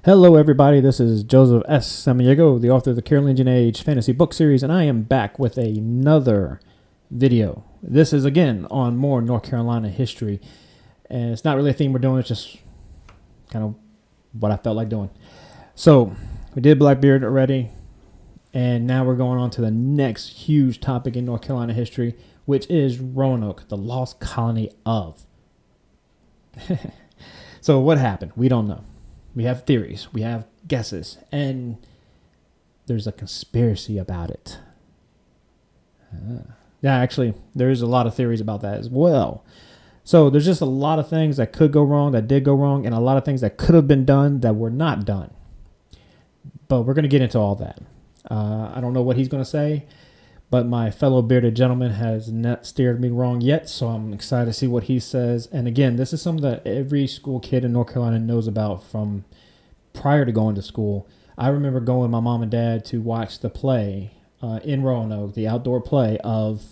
Hello, everybody. This is Joseph S. Samaniego, the author of the Carolingian Age fantasy book series, and I am back with another video. This is, again, on more North Carolina history, and it's not really a theme we're doing. It's just kind of what I felt like doing. So, we did Blackbeard already, and now we're going on to the next huge topic in North Carolina history, which is Roanoke, the Lost Colony of. So, what happened? We don't know. We have theories, we have guesses, and there's a conspiracy about it. Yeah, actually, there's a lot of theories about that as well. So there's just a lot of things that could go wrong, that did go wrong, and a lot of things that could have been done that were not done. But we're going to get into all that. I don't know what he's going to say, but my fellow bearded gentleman has not steered me wrong yet, so I'm excited to see what he says. And again, this is something that every school kid in North Carolina knows about from prior to going to school. I remember going with my mom and dad to watch the play in Roanoke, the outdoor play of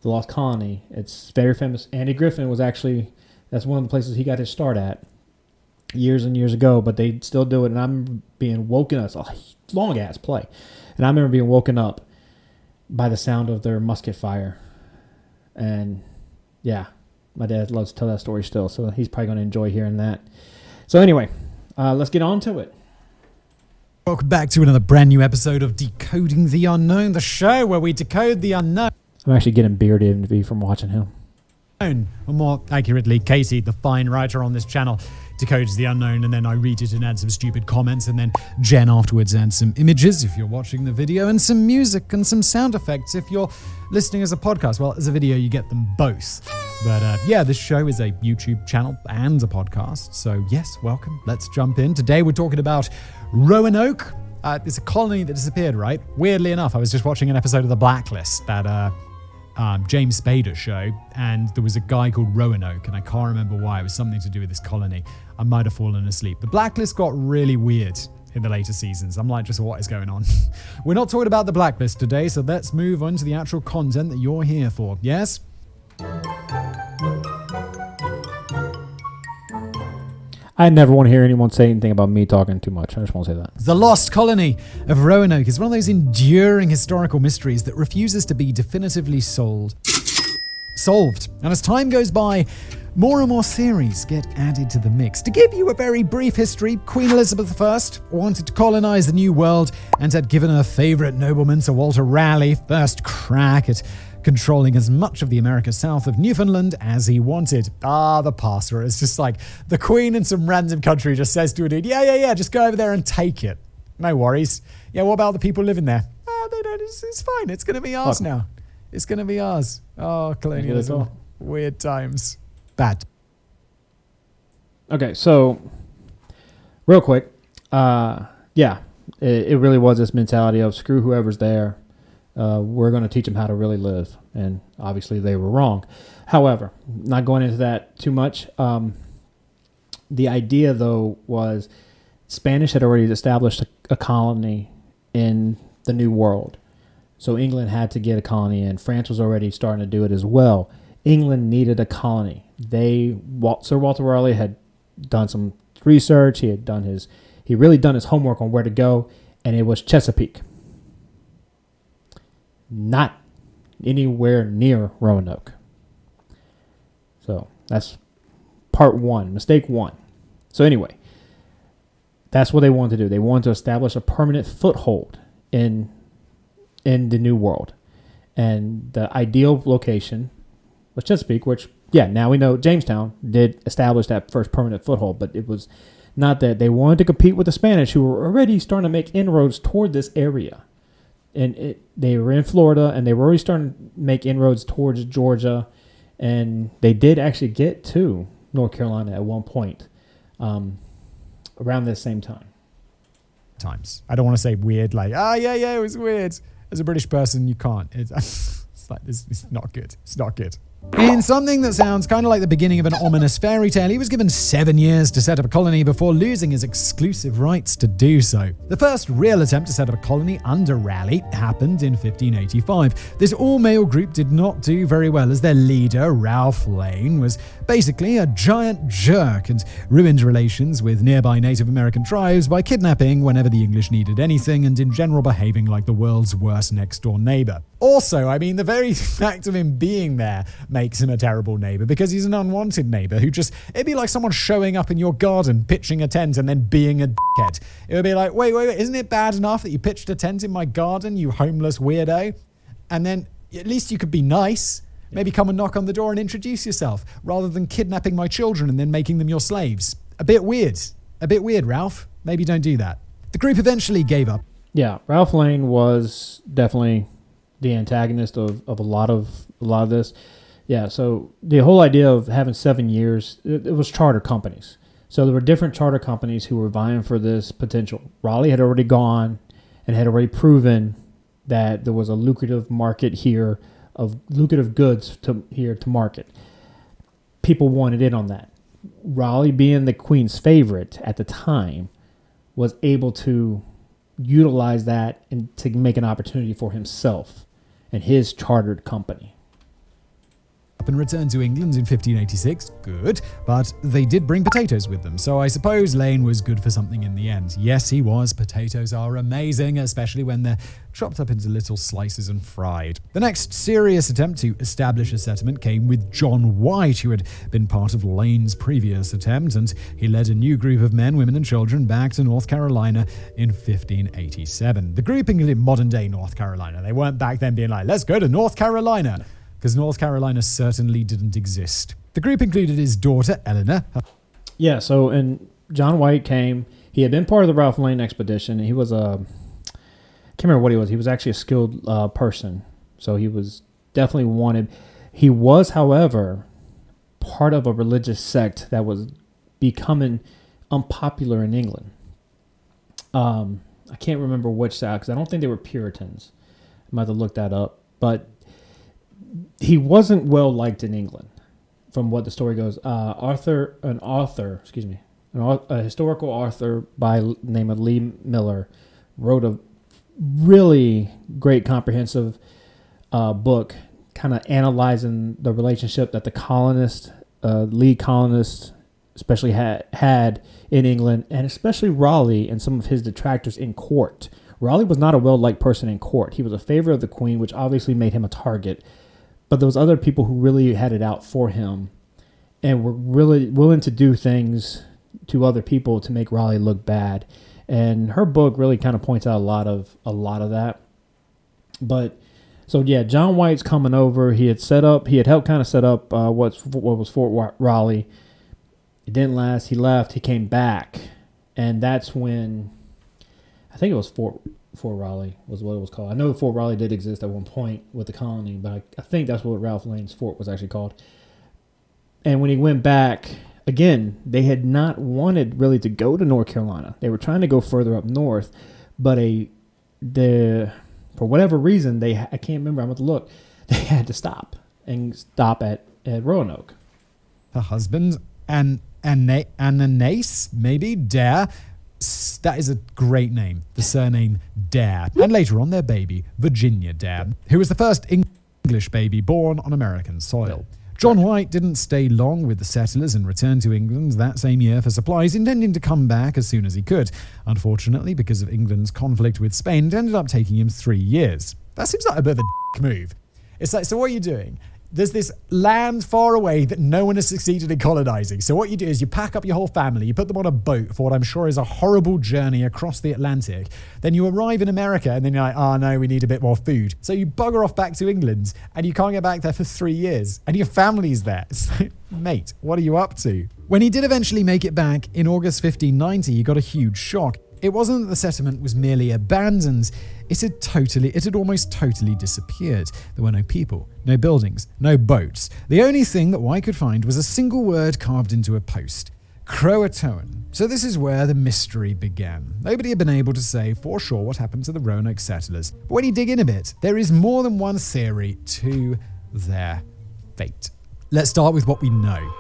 the Lost Colony. It's very famous. Andy Griffin was actually, that's one of the places he got his start at years and years ago, but they still do it. And I'm being woken up. It's a long-ass play. And I remember being woken up by the sound of their musket fire. And yeah, my dad loves to tell that story still, so he's probably going to enjoy hearing that. So anyway, let's get on to it. Welcome back to another brand new episode of Decoding the Unknown, the show where we decode the unknown. I'm actually getting bearded envy from watching him. Or more accurately, Casey, the fine writer on this channel, decodes the unknown, and then I read it and add some stupid comments, and then Jen afterwards adds some images if you're watching the video, and some music and some sound effects if you're listening as a podcast. Well, as a video, you get them both. But yeah, this show is a YouTube channel and a podcast. So yes, welcome. Let's jump in. Today we're talking about Roanoke. It's a colony that disappeared, right? Weirdly enough, I was just watching an episode of The Blacklist, that James Spader show, and there was a guy called Roanoke, and I can't remember why. It was something to do with this colony. I might have fallen asleep. The Blacklist got really weird in the later seasons. I'm like, just what is going on? We're not talking about The Blacklist today, so let's move on to the actual content that you're here for. Yes? I never want to hear anyone say anything about me talking too much. I just want to say that. The Lost Colony of Roanoke is one of those enduring historical mysteries that refuses to be definitively solved. And as time goes by, more and more theories get added to the mix. To give you a very brief history, Queen Elizabeth I wanted to colonize the New World and had given her favorite nobleman, Sir Walter Raleigh, first crack at controlling as much of the America south of Newfoundland as he wanted. The pastor. It's just like the Queen in some random country just says to a dude, yeah, just go over there and take it. No worries. Yeah, what about the people living there? They don't. It's fine. It's going to be ours now. It's going to be ours. Oh, colonialism. Weird times. Bad. Okay, so real quick, yeah, it really was this mentality of screw whoever's there. We're going to teach them how to really live. And obviously they were wrong. However, not going into that too much. The idea, though, was Spanish had already established a colony in the New World. So England had to get a colony in. France was already starting to do it as well. England needed a colony. Sir Walter Raleigh had done some research. He really done his homework on where to go, and it was Chesapeake. Not anywhere near Roanoke. So that's part one, mistake one. So anyway, that's what they wanted to do. They wanted to establish a permanent foothold in the New World. And the ideal location was Chesapeake, which, yeah, now we know Jamestown did establish that first permanent foothold, but it was not that. They wanted to compete with the Spanish, who were already starting to make inroads toward this area. And they were in Florida, and they were already starting to make inroads towards Georgia, and they did actually get to North Carolina at one point around this same time. I don't want to say weird, like, yeah, it was weird. As a British person, you can't. It's like, it's not good. It's not good. In something that sounds kind of like the beginning of an ominous fairy tale, he was given 7 years to set up a colony before losing his exclusive rights to do so. The first real attempt to set up a colony under Raleigh happened in 1585. This all-male group did not do very well, as their leader, Ralph Lane, was basically a giant jerk and ruined relations with nearby Native American tribes by kidnapping whenever the English needed anything and in general behaving like the world's worst next-door neighbor. Also, I mean, the very fact of him being there makes him a terrible neighbor, because he's an unwanted neighbor who it'd be like someone showing up in your garden, pitching a tent, and then being a dickhead. It would be like, wait, isn't it bad enough that you pitched a tent in my garden, you homeless weirdo? And then at least you could be nice. Maybe come and knock on the door and introduce yourself, rather than kidnapping my children and then making them your slaves. A bit weird, Ralph. Maybe don't do that. The group eventually gave up. Yeah, Ralph Lane was definitely the antagonist of a lot of this. Yeah, so the whole idea of having 7 years, it was charter companies. So there were different charter companies who were vying for this potential. Raleigh had already gone and had already proven that there was a lucrative market here of lucrative goods to market. People wanted in on that. Raleigh, being the Queen's favorite at the time, was able to utilize that and to make an opportunity for himself and his chartered company. And returned to England in 1586. Good, but they did bring potatoes with them, so I suppose Lane was good for something in the end. Yes, he was. Potatoes are amazing, especially when they're chopped up into little slices and fried. The next serious attempt to establish a settlement came with John White, who had been part of Lane's previous attempt, and he led a new group of men, women, and children back to North Carolina in 1587. The group included modern-day North Carolina. They weren't back then being like, let's go to North Carolina, because North Carolina certainly didn't exist. The group included his daughter, Eleanor. Yeah, so and John White came. He had been part of the Ralph Lane expedition. He was I can't remember what he was. He was actually a skilled person. So he was definitely wanted. He was, however, part of a religious sect that was becoming unpopular in England. I can't remember which side, because I don't think they were Puritans. I might have to look that up. But he wasn't well liked in England, from what the story goes. A historical author by the name of Lee Miller wrote a really great comprehensive book, kind of analyzing the relationship that the lead colonists especially had in England, and especially Raleigh and some of his detractors in court. Raleigh was not a well-liked person in court. He was a favorite of the Queen, which obviously made him a target. But there was other people who really had it out for him and were really willing to do things to other people to make Raleigh look bad. And her book really kind of points out a lot of that. But so yeah, John White's coming over. He had helped kind of set up what was Fort Raleigh. It didn't last. He left. He came back, and that's when I think it was Fort Raleigh was what it was called. I know Fort Raleigh did exist at one point with the colony, but I think that's what Ralph Lane's fort was actually called. And when he went back, again, they had not wanted really to go to North Carolina. They were trying to go further up north, but for whatever reason, I can't remember. I'm going to look. They had to stop at Roanoke. Her husband, Ananias, maybe, Dare. That is a great name, the surname Dare. And later on, their baby, Virginia Dare, who was the first English baby born on American soil. John White didn't stay long with the settlers and returned to England that same year for supplies, intending to come back as soon as he could. Unfortunately, because of England's conflict with Spain, it ended up taking him 3 years. That seems like a bit of a move. It's like, so what are you doing? There's this land far away that no one has succeeded in colonizing. So what you do is you pack up your whole family, you put them on a boat for what I'm sure is a horrible journey across the Atlantic. Then you arrive in America and then you're like, oh no, we need a bit more food. So you bugger off back to England and you can't get back there for 3 years. And your family's there. It's like, mate, what are you up to? When he did eventually make it back in August 1590, he got a huge shock. It wasn't that the settlement was merely abandoned. It had almost totally disappeared. There were no people, no buildings, no boats. The only thing that White could find was a single word carved into a post: Croatoan. So this is where the mystery began. Nobody had been able to say for sure what happened to the Roanoke settlers. But when you dig in a bit, there is more than one theory to their fate. Let's start with what we know.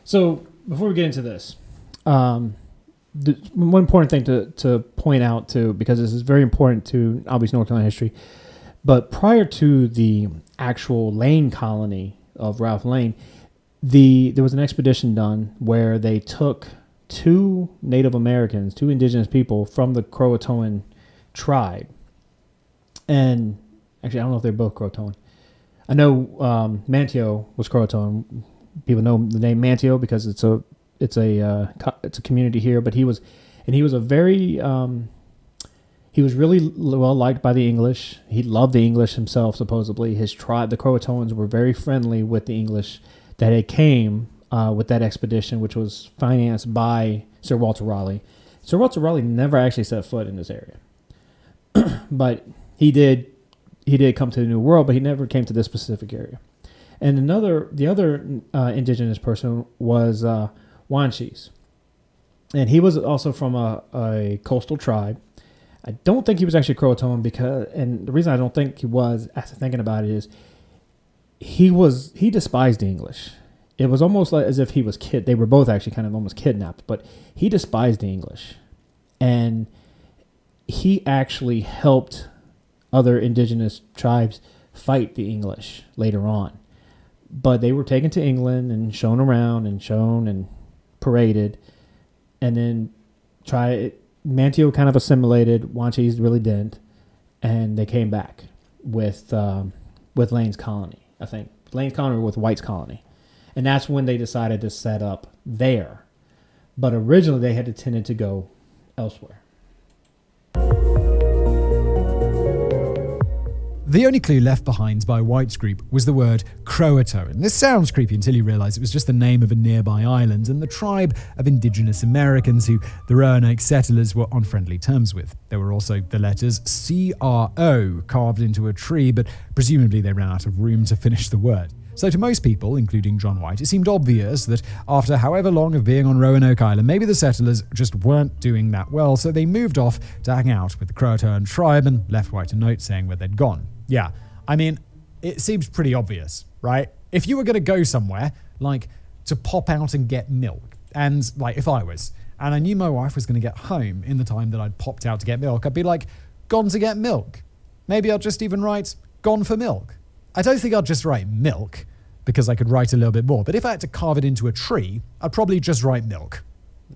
So before we get into this, the one important thing to point out too, because this is very important to obviously North Carolina history, but prior to the actual Lane colony of Ralph Lane, there was an expedition done where they took two Native Americans, two indigenous people from the Croatoan tribe. And actually, I don't know if they're both Croatoan. I know Manteo was Croatoan. People know the name Manteo because it's a community here. But he was really well liked by the English. He loved the English himself. Supposedly, his tribe, the Croatoans, were very friendly with the English that had came with that expedition, which was financed by Sir Walter Raleigh. Sir Walter Raleigh never actually set foot in this area, but he did come to the New World, but he never came to this specific area. And the other indigenous person was Wanchese, and he was also from a coastal tribe. I don't think he was actually Croatoan and the reason I don't think he was, after thinking about it, is he despised the English. It was almost like as if he was they were both actually kind of almost kidnapped, but he despised the English, and he actually helped other indigenous tribes fight the English later on. But they were taken to England and shown around and shown and paraded, and then Manteo kind of assimilated. Wanchese really didn't, and they came back with Lane's colony. I think Lane's colony or with White's colony, and that's when they decided to set up there. But originally they had intended to go elsewhere. The only clue left behind by White's group was the word Croatoan. This sounds creepy until you realise it was just the name of a nearby island and the tribe of indigenous Americans who the Roanoke settlers were on friendly terms with. There were also the letters C-R-O carved into a tree, but presumably they ran out of room to finish the word. So to most people, including John White, it seemed obvious that after however long of being on Roanoke Island, maybe the settlers just weren't doing that well, so they moved off to hang out with the Croatoan tribe and left White a note saying where they'd gone. Yeah, I mean, it seems pretty obvious, right? If you were going to go somewhere, like to pop out and get milk, and like if I was, and I knew my wife was going to get home in the time that I'd popped out to get milk, I'd be like, gone to get milk. Maybe I'd just even write, gone for milk. I don't think I'd just write milk, because I could write a little bit more, but if I had to carve it into a tree, I'd probably just write milk,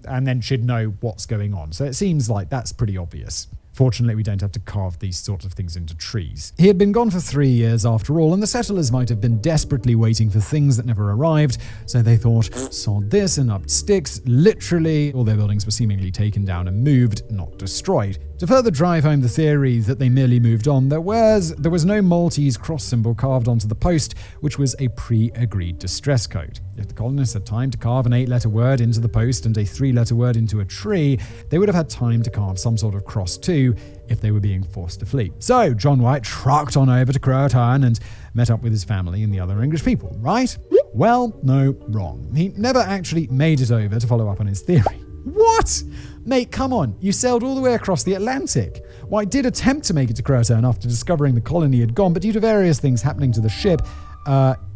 and then she'd know what's going on. So it seems like that's pretty obvious. Fortunately, we don't have to carve these sorts of things into trees. He had been gone for 3 years after all, and the settlers might have been desperately waiting for things that never arrived, so they thought, sod this, and upped sticks. Literally, all their buildings were seemingly taken down and moved, not destroyed. To further drive home the theory that they merely moved on, there was no Maltese cross symbol carved onto the post, which was a pre-agreed distress code. If the colonists had time to carve an 8-letter word into the post and a 3-letter word into a tree, they would have had time to carve some sort of cross too, if they were being forced to flee. So John White trucked on over to Croatoan and met up with his family and the other English people, right? Well, no, wrong. He never actually made it over to follow up on his theory. What? Mate, come on. You sailed all the way across the Atlantic. White did attempt to make it to Croatoan after discovering the colony had gone, but due to various things happening to the ship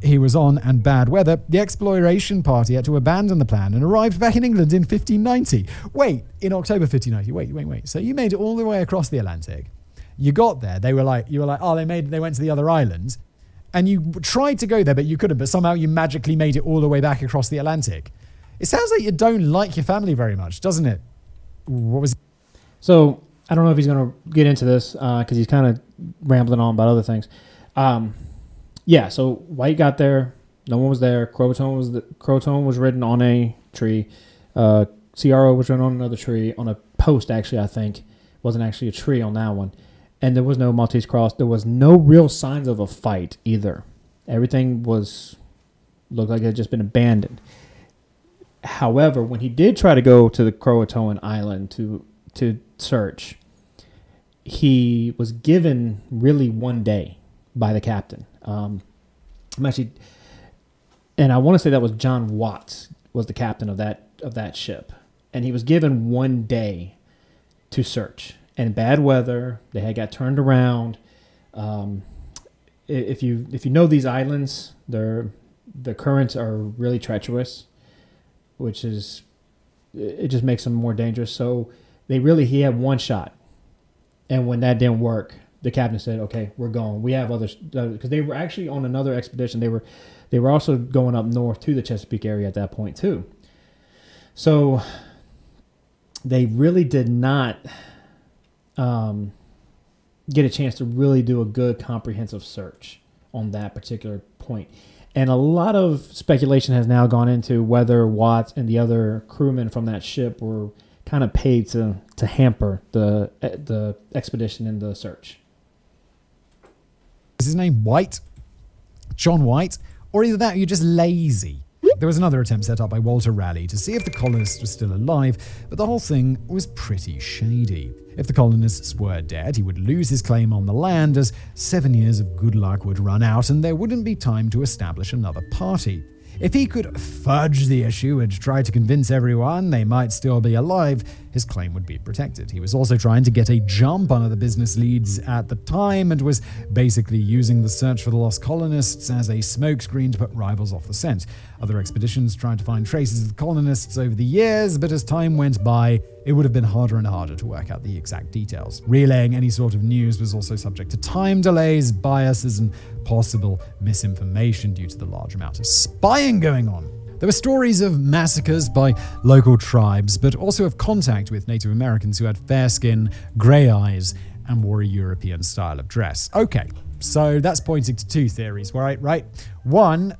he was on and bad weather, the exploration party had to abandon the plan and arrived back in England in 1590. Wait, in October 1590. Wait. So you made it all the way across the Atlantic. You got there. You were like, oh, they went to the other islands. And you tried to go there, but you couldn't. But somehow you magically made it all the way back across the Atlantic. It sounds like you don't like your family very much, doesn't it? What was? So I don't know if he's going to get into this because he's kind of rambling on about other things. Yeah, so White got there. No one was there. Croatoan was written on a tree. CRO was written on another tree, on a post, actually, I think. Wasn't actually a tree on that one. And there was no Maltese cross. There was no real signs of a fight either. Everything looked like it had just been abandoned. However, when he did try to go to the Croatoan island to search, he was given really one day by the captain. And I want to say that was John Watts was the captain of that ship, and he was given one day to search. And bad weather, they had got turned around. if you know these islands, the currents are really treacherous, which is it just makes them more dangerous. So he had one shot, and when that didn't work, the captain said, "Okay, we're going. We have others," because they were actually on another expedition. They were also going up north to the Chesapeake area at that point too. So they really did not get a chance to really do a good comprehensive search on that particular point. And a lot of speculation has now gone into whether Watts and the other crewmen from that ship were kind of paid to hamper the expedition and the search. Is his name White? John White? Or either that or you're just lazy. There was another attempt set up by Walter Raleigh to see if the colonists were still alive, but the whole thing was pretty shady. If the colonists were dead, he would lose his claim on the land as 7 years of good luck would run out and there wouldn't be time to establish another party. If he could fudge the issue and try to convince everyone they might still be alive, his claim would be protected. He was also trying to get a jump on other business leads at the time and was basically using the search for the lost colonists as a smokescreen to put rivals off the scent. Other expeditions tried to find traces of the colonists over the years, but as time went by, it would have been harder and harder to work out the exact details. Relaying any sort of news was also subject to time delays, biases, and possible misinformation due to the large amount of spying going on. There were stories of massacres by local tribes, but also of contact with Native Americans who had fair skin, grey eyes, and wore a European style of dress. Okay, so that's pointing to two theories, right? One,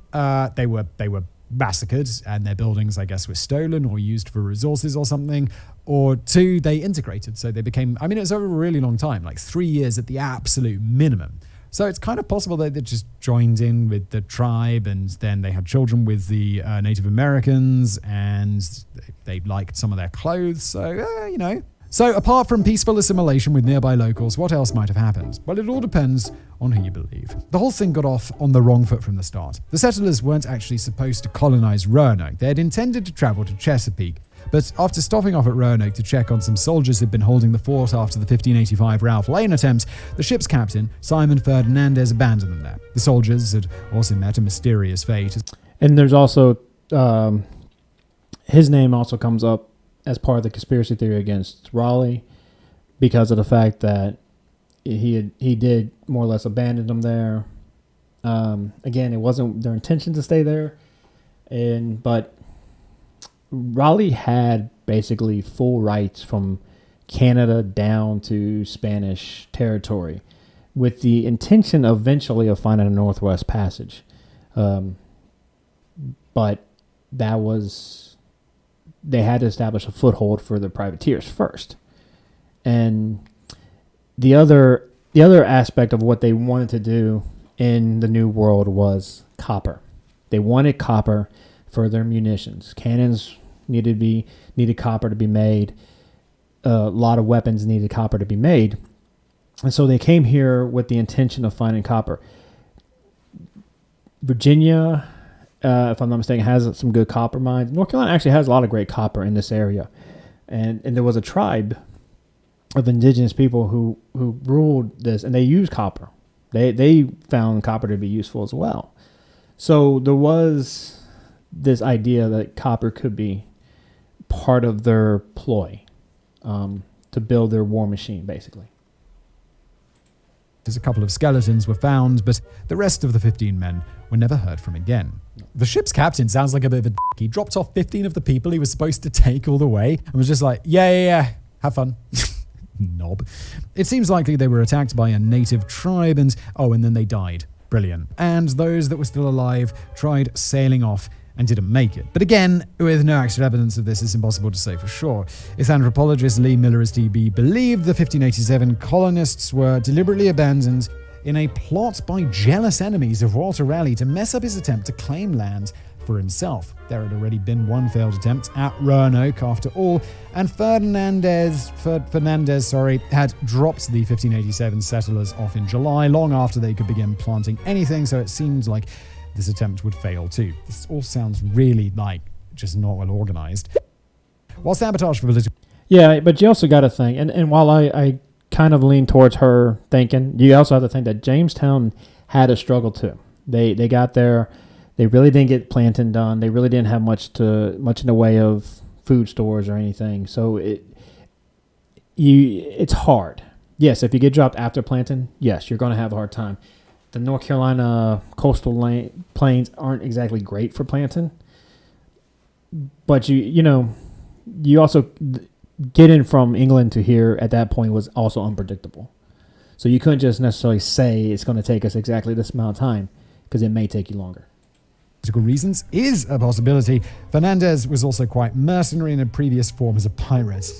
they were massacred and their buildings, I guess, were stolen or used for resources or something. Or two, they integrated, so they became, it was over a really long time, like 3 years at the absolute minimum. So it's kind of possible that they just joined in with the tribe and then they had children with the Native Americans and they liked some of their clothes. So, So apart from peaceful assimilation with nearby locals, what else might have happened? Well, it all depends on who you believe. The whole thing got off on the wrong foot from the start. The settlers weren't actually supposed to colonize Roanoke. They had intended to travel to Chesapeake. But after stopping off at Roanoke to check on some soldiers who'd been holding the fort after the 1585 Ralph Lane attempt, the ship's captain, Simon Ferdinandez, abandoned them there. The soldiers had also met a mysterious fate. And there's also, his name also comes up as part of the conspiracy theory against Raleigh because of the fact that he did more or less abandon them there. Again, it wasn't their intention to stay there, but Raleigh had basically full rights from Canada down to Spanish territory with the intention eventually of finding a Northwest Passage. But they had to establish a foothold for the privateers first. And the other aspect of what they wanted to do in the New World was copper. They wanted copper for their munitions. Cannons needed copper to be made. A lot of weapons needed copper to be made. And so they came here with the intention of finding copper. Virginia, if I'm not mistaken, has some good copper mines. North Carolina actually has a lot of great copper in this area. And there was a tribe of indigenous people who ruled this, and they used copper. They found copper to be useful as well. So there was this idea that copper could be part of their ploy to build their war machine, basically. A couple of skeletons were found, but the rest of the 15 men were never heard from again. The ship's captain sounds like a bit of a d***. He dropped off 15 of the people he was supposed to take all the way and was just like, yeah, have fun. Knob. It seems likely they were attacked by a native tribe and then they died. Brilliant. And those that were still alive tried sailing off and didn't make it. But again, with no actual evidence of this, it's impossible to say for sure. If anthropologist Lee Miller is to be believed, the 1587 colonists were deliberately abandoned in a plot by jealous enemies of Walter Raleigh to mess up his attempt to claim land for himself. There had already been one failed attempt at Roanoke after all, and Fernandez had dropped the 1587 settlers off in July, long after they could begin planting anything, so it seemed like this attempt would fail too. This all sounds really like just not well organized. While sabotage for political... Yeah, but you also got to think, and while I kind of lean towards her thinking, you also have to think that Jamestown had a struggle too. They got there. They really didn't get planting done. They really didn't have much in the way of food stores or anything. So it's hard. Yes, if you get dropped after planting, yes, you're going to have a hard time. The North Carolina coastal plains aren't exactly great for planting. But you also getting from England to here at that point was also unpredictable. So you couldn't just necessarily say it's going to take us exactly this amount of time, because it may take you longer. Political reasons is a possibility. Fernandez was also quite mercenary in a previous form as a pirate.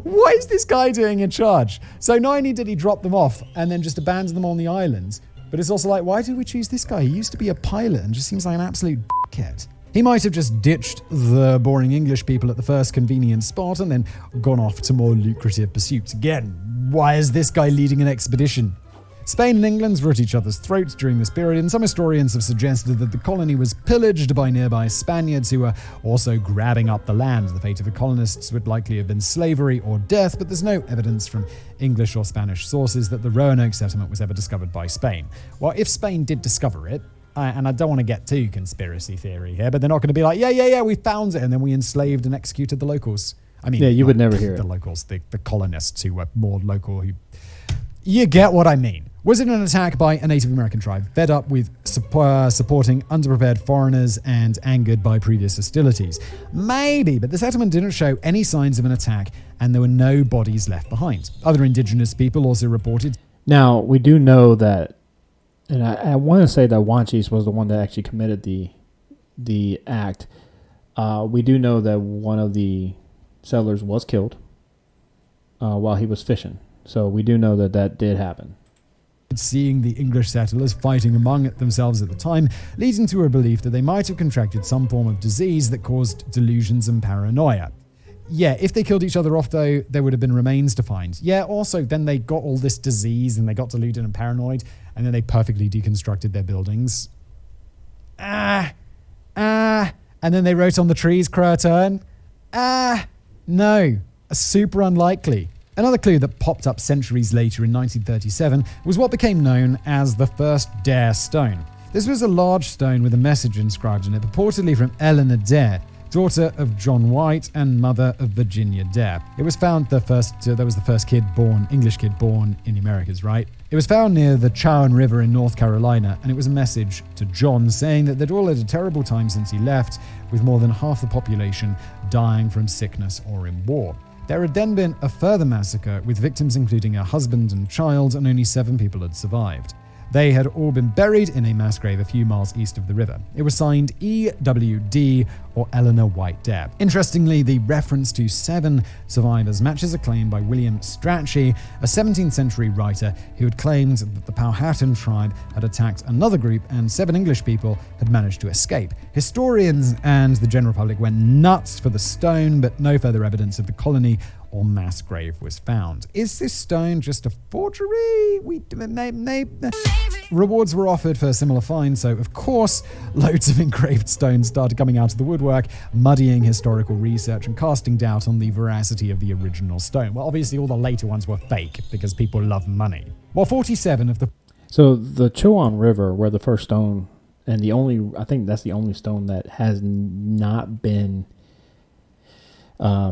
What is this guy doing in charge? So not only did he drop them off and then just abandon them on the island, but it's also like, why did we choose this guy? He used to be a pilot and just seems like an absolute dickhead. He might have just ditched the boring English people at the first convenient spot and then gone off to more lucrative pursuits. Again, why is this guy leading an expedition? Spain and England were at each other's throats during this period, and some historians have suggested that the colony was pillaged by nearby Spaniards who were also grabbing up the land. The fate of the colonists would likely have been slavery or death, but there's no evidence from English or Spanish sources that the Roanoke settlement was ever discovered by Spain. Well, if Spain did discover it, and I don't want to get too conspiracy theory here, but they're not going to be like, yeah, we found it, and then we enslaved and executed the locals. I mean, yeah, you would never hear the it. locals, the colonists who were more local. You get what I mean. Was it an attack by a Native American tribe, fed up with supporting underprepared foreigners and angered by previous hostilities? Maybe, but the settlement didn't show any signs of an attack, and there were no bodies left behind. Other indigenous people also reported. Now, we do know that, and I want to say that Wanchese was the one that actually committed the act. We do know that one of the settlers was killed while he was fishing. So we do know that did happen. Seeing the English settlers fighting among themselves at the time, leading to a belief that they might have contracted some form of disease that caused delusions and paranoia. Yeah, if they killed each other off, though, there would have been remains to find. Yeah, also, then they got all this disease and they got deluded and paranoid, and then they perfectly deconstructed their buildings. And then they wrote on the trees, Croatan. No, super unlikely. Another clue that popped up centuries later in 1937 was what became known as the first Dare Stone. This was a large stone with a message inscribed on it, purportedly from Eleanor Dare, daughter of John White and mother of Virginia Dare. It was found that was the first English kid born in the Americas, right? It was found near the Chowan River in North Carolina, and it was a message to John saying that they'd all had a terrible time since he left, with more than half the population dying from sickness or in war. There had then been a further massacre, with victims including a husband and child, and only 7 people had survived. They had all been buried in a mass grave a few miles east of the river. It was signed EWD, or Eleanor White Dare. Interestingly, the reference to 7 survivors matches a claim by William Strachey, a 17th century writer who had claimed that the Powhatan tribe had attacked another group and 7 English people had managed to escape. Historians and the general public went nuts for the stone, but no further evidence of the colony or mass grave was found. Is this stone just a forgery? Rewards were offered for similar finds, so of course, loads of engraved stones started coming out of the woodwork, muddying historical research and casting doubt on the veracity of the original stone. Well, obviously all the later ones were fake, because people love money. Well, 47 of the... So the Chowan River, where the first stone, and I think that's the only stone that has not been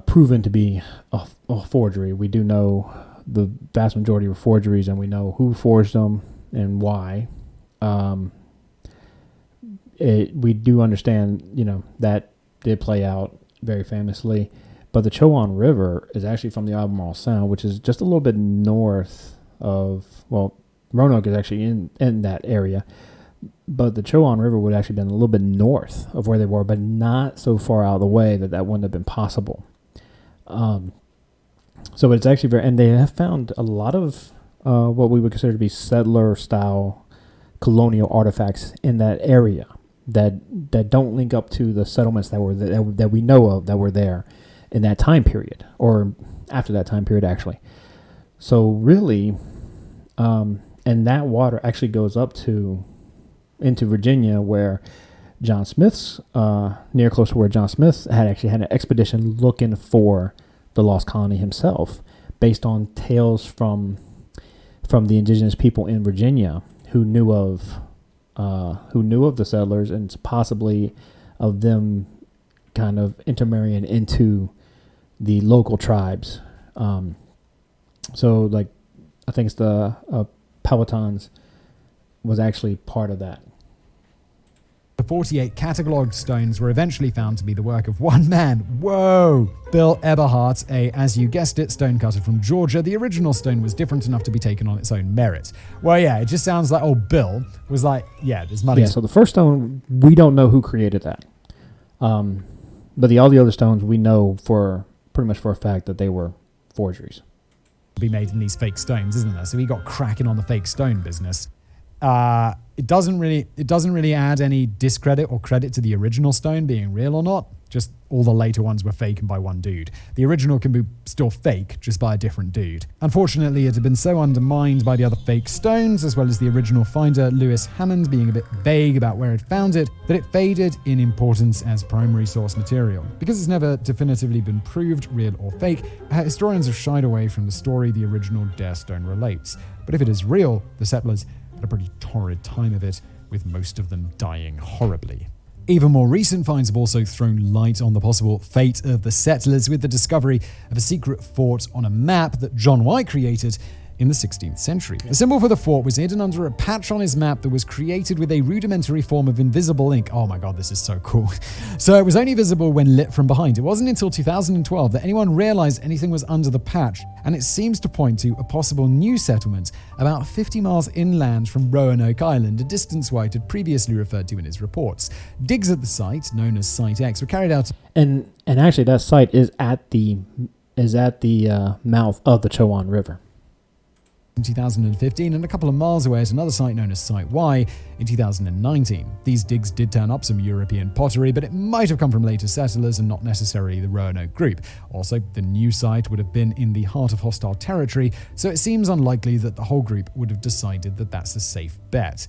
proven to be a forgery. We do know the vast majority were forgeries, and we know who forged them and why. We do understand, that did play out very famously. But the Chowan River is actually from the Albemarle Sound, which is just a little bit north of, Roanoke is actually in that area. But the Chowan River would actually been a little bit north of where they were, but not so far out of the way that wouldn't have been possible. So it's actually and they have found a lot of what we would consider to be settler-style colonial artifacts in that area that don't link up to the settlements that were that we know of that were there in that time period, or after that time period, actually. So really, and that water actually goes up into Virginia, where John Smith's near close to where John Smith had an expedition looking for the Lost Colony himself, based on tales from the indigenous people in Virginia who knew of the settlers, and possibly of them kind of intermarrying into the local tribes. So like, I think it's the Powhatans was actually part of that. The 48 catalogued stones were eventually found to be the work of one man. Whoa! Bill Eberhardt, as you guessed it, stonecutter from Georgia. The original stone was different enough to be taken on its own merit. Well, yeah, it just sounds like old Bill was like, yeah, there's money. Yeah, so the first stone, we don't know who created that. But all the other stones, we know pretty much for a fact that they were forgeries. Be made in these fake stones, isn't there? So he got cracking on the fake stone business. It doesn't really add any discredit or credit to the original stone being real or not. Just all the later ones were fake and by one dude. The original can be still fake, just by a different dude. Unfortunately, it had been so undermined by the other fake stones, as well as the original finder, Lewis Hammond, being a bit vague about where he'd found it, that it faded in importance as primary source material. Because it's never definitively been proved real or fake, historians have shied away from the story the original Dare Stone relates. But if it is real, the settlers had a pretty torrid time of it, with most of them dying horribly. Even more recent finds have also thrown light on the possible fate of the settlers, with the discovery of a secret fort on a map that John White created in the 16th century. The symbol for the fort was hidden under a patch on his map that was created with a rudimentary form of invisible ink. Oh my god, this is so cool. So it was only visible when lit from behind. It wasn't until 2012 that anyone realized anything was under the patch, and it seems to point to a possible new settlement about 50 miles inland from Roanoke Island, a distance White had previously referred to in his reports. Digs at the site, known as Site X, were carried out. And actually, that site is at the mouth of the Chowan River. In 2015, and a couple of miles away at another site known as Site Y in 2019. These digs did turn up some European pottery, but it might have come from later settlers and not necessarily the Roanoke group. Also, the new site would have been in the heart of hostile territory, so it seems unlikely that the whole group would have decided that that's a safe bet.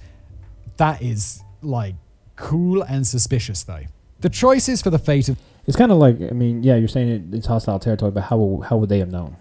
That is, like, cool and suspicious, though. The choices for the fate of... It's kind of like, I mean, yeah, you're saying it's hostile territory, but how would they have known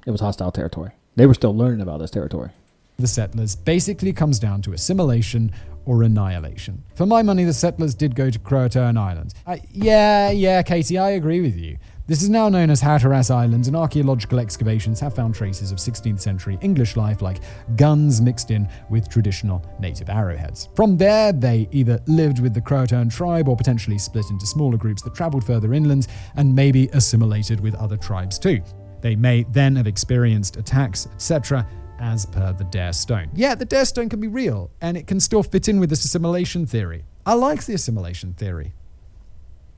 it was hostile territory? They were still learning about this territory. The settlers basically comes down to assimilation or annihilation. For my money, the settlers did go to Croatoan Island. Yeah, Katie, I agree with you. This is now known as Hatteras Island, and archaeological excavations have found traces of 16th century English life, like guns mixed in with traditional native arrowheads. From there, they either lived with the Croatoan tribe or potentially split into smaller groups that traveled further inland and maybe assimilated with other tribes too. They may then have experienced attacks, etc., as per the Dare Stone. Yeah, the Dare Stone can be real, and it can still fit in with this assimilation theory. I like the assimilation theory.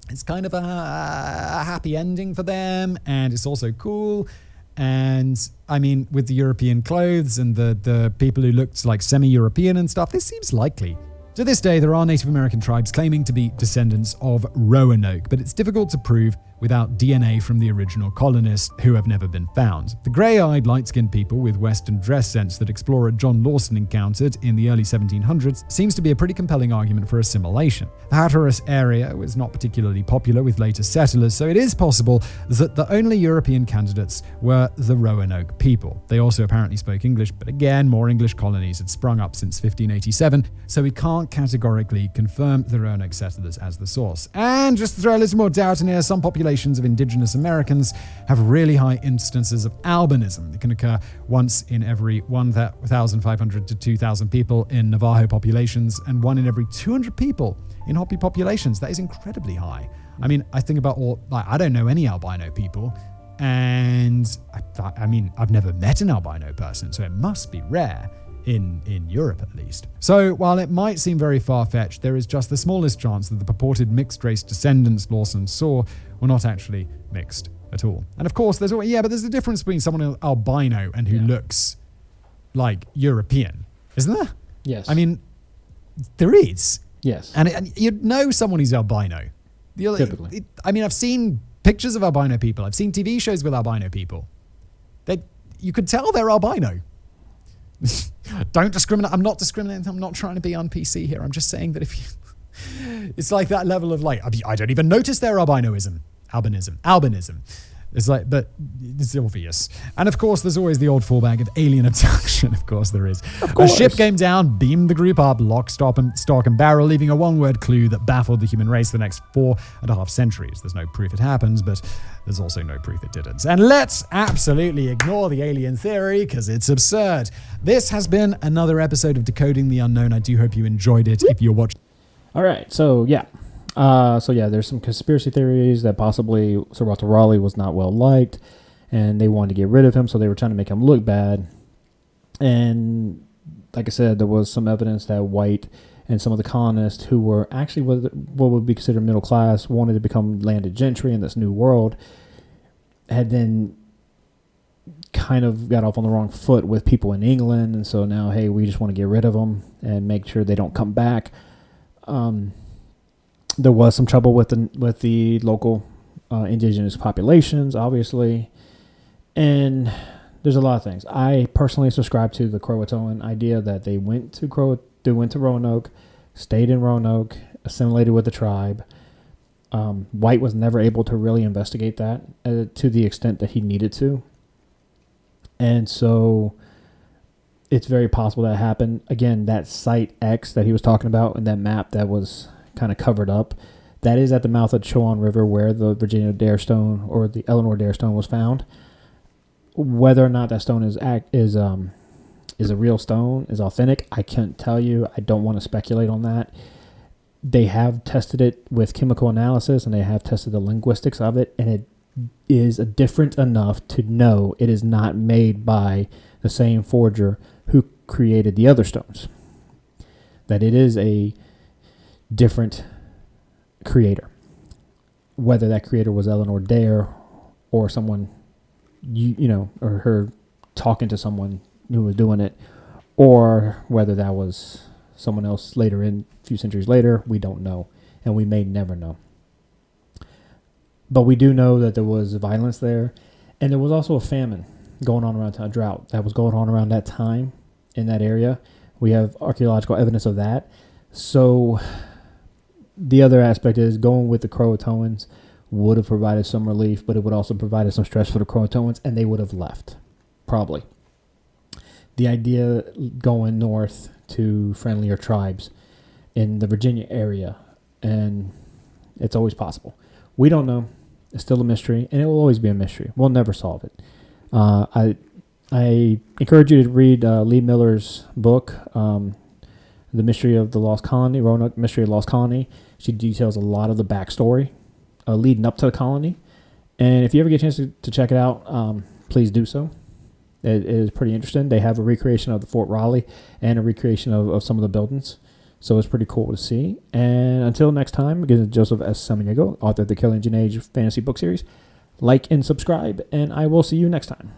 It's kind of a happy ending for them, and it's also cool. And, I mean, with the European clothes and the people who looked like semi-European and stuff, this seems likely. To this day, there are Native American tribes claiming to be descendants of Roanoke, but it's difficult to prove without DNA from the original colonists who have never been found. The grey-eyed, light-skinned people with Western dress sense that explorer John Lawson encountered in the early 1700s seems to be a pretty compelling argument for assimilation. The Hatteras area was not particularly popular with later settlers, so it is possible that the only European candidates were the Roanoke people. They also apparently spoke English, but again, more English colonies had sprung up since 1587, so we can't categorically confirm the Roanoke settlers as the source. And just to throw a little more doubt in here, some populations of indigenous Americans have really high instances of albinism. It can occur once in every 1,500 to 2,000 people in Navajo populations and 1 in every 200 people in Hopi populations. That is incredibly high. I mean, I think about I don't know any albino people, and I mean, I've never met an albino person, so it must be rare. In Europe, at least. So, while it might seem very far-fetched, there is just the smallest chance that the purported mixed-race descendants Lawson saw were not actually mixed at all. And of course, there's a difference between someone albino and who looks like European, isn't there? Yes. I mean, there is. Yes. And you'd know someone who's albino. Typically. I've seen pictures of albino people. I've seen TV shows with albino people. You could tell they're albino. Don't discriminate. I'm not discriminating. I'm not trying to be on PC here. I'm just saying that if you... it's like that level of I don't even notice their albinism. It's like, but it's obvious. And of course, there's always the old fallback of alien abduction. Of course, there is. A ship came down, beamed the group up, lock, stock, and barrel, leaving a one-word clue that baffled the human race for the next 4.5 centuries. There's no proof it happened, but there's also no proof it didn't. And let's absolutely ignore the alien theory, because it's absurd. This has been another episode of Decoding the Unknown. I do hope you enjoyed it. If you're watching. All right, so yeah. There's some conspiracy theories that possibly Sir Walter Raleigh was not well liked, and they wanted to get rid of him, so they were trying to make him look bad. And like I said, there was some evidence that White and some of the colonists who were actually what would be considered middle class, wanted to become landed gentry in this new world, had then kind of got off on the wrong foot with people in England, and so now, hey, we just want to get rid of them and make sure they don't come back. There was some trouble with the local indigenous populations, obviously, and there's a lot of things. I personally subscribe to the Croatoan idea that they went to Roanoke, stayed in Roanoke, assimilated with the tribe. White was never able to really investigate that to the extent that he needed to, and so it's very possible that happened. Again, that Site X that he was talking about in that map that was kind of covered up, that is at the mouth of the Chowan River, where the Virginia Dare Stone or the Eleanor Dare Stone was found. Whether or not that stone is a real stone, is authentic, I can't tell you. I don't want to speculate on that. They have tested it with chemical analysis, and they have tested the linguistics of it, and it is different enough to know it is not made by the same forger who created the other stones. That it is a different creator. Whether that creator was Eleanor Dare or someone, or her talking to someone who was doing it, or whether that was someone else later a few centuries later, we don't know, and we may never know. But we do know that there was violence there, and there was also a famine going on around town, a drought that was going on around that time in that area. We have archaeological evidence of that. So the other aspect is going with the Croatoans would have provided some relief, but it would also provided some stress for the Croatoans, and they would have left, probably. The idea going north to friendlier tribes in the Virginia area, and it's always possible. We don't know. It's still a mystery, and it will always be a mystery. We'll never solve it. I encourage you to read Lee Miller's book, The Mystery of the Lost Colony, Roanoke Mystery of the Lost Colony. She details a lot of the backstory leading up to the colony. And if you ever get a chance to check it out, please do so. It is pretty interesting. They have a recreation of the Fort Raleigh and a recreation of some of the buildings. So it's pretty cool to see. And until next time, again, Joseph S. Samaniego, author of the Killing Age fantasy book series. Like and subscribe, and I will see you next time.